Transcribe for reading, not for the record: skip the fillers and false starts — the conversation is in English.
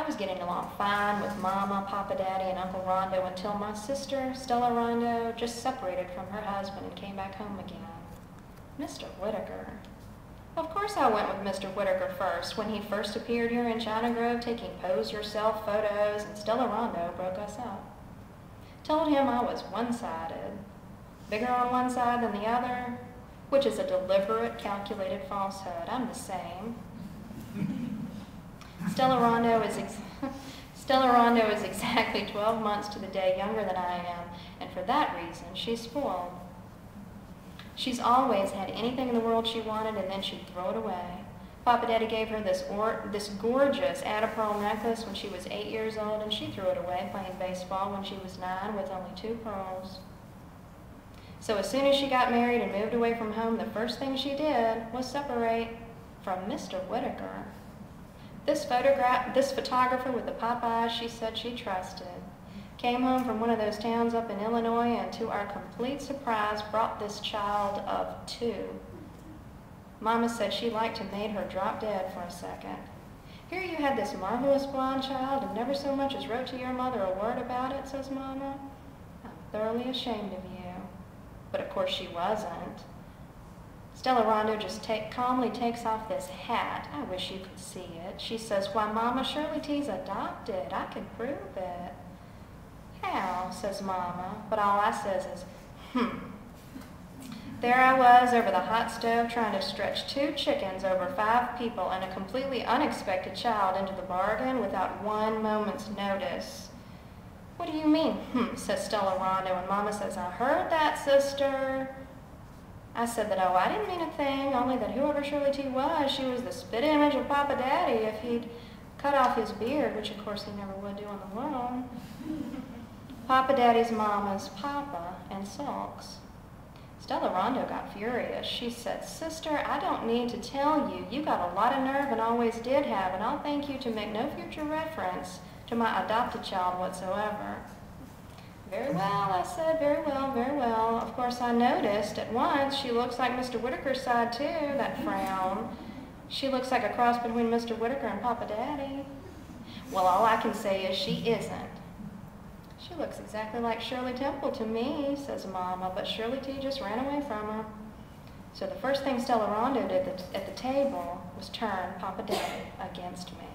was getting along fine with Mama, Papa Daddy, and Uncle Rondo until my sister, Stella Rondo, just separated from her husband and came back home again. Mr. Whitaker. Of course I went with Mr. Whitaker first when he first appeared here in China Grove taking pose yourself photos, and Stella Rondo broke us up. Told him I was one-sided, bigger on one side than the other, which is a deliberate, calculated falsehood. I'm the same. Stella Rondo is exactly 12 months to the day younger than I am, and for that reason, she's spoiled. She's always had anything in the world she wanted, and then she'd throw it away. Papa Daddy gave her this gorgeous Atta-pearl necklace when she was 8 years old, and she threw it away playing baseball when she was 9 with only 2 pearls. So as soon as she got married and moved away from home, the first thing she did was separate from Mr. Whitaker. This photographer with the pop eyes she said she trusted came home from one of those towns up in Illinois and to our complete surprise brought this child of 2. Mama said she liked to made her drop dead for a second. Here you had this marvelous blonde child and never so much as wrote to your mother a word about it, says Mama. I'm thoroughly ashamed of you. But of course she wasn't. Stella Rondo just calmly takes off this hat. I wish you could see it. She says, why, Mama, Shirley T's adopted. I can prove it. How, says Mama, but all I says is, There I was over the hot stove trying to stretch 2 chickens over 5 people and a completely unexpected child into the bargain without 1 moment's notice. What do you mean, says Stella Rondo, and Mama says, I heard that, sister. I said that, oh, I didn't mean a thing, only that whoever Shirley T was, she was the spit image of Papa Daddy if he'd cut off his beard, which of course he never would do on the lawn. Papa Daddy's Mama's Papa and sulks. Stella Rondo got furious. She said, sister, I don't need to tell you. You got a lot of nerve and always did have, and I'll thank you to make no future reference to my adopted child whatsoever. Very well, I said, very well, very well. Of course, I noticed at once she looks like Mr. Whitaker's side, too, that frown. She looks like a cross between Mr. Whitaker and Papa Daddy. Well, all I can say is she isn't. She looks exactly like Shirley Temple to me, says Mama, but Shirley T just ran away from her. So the first thing Stella Rondo did at the table was turn Papa Daddy against me.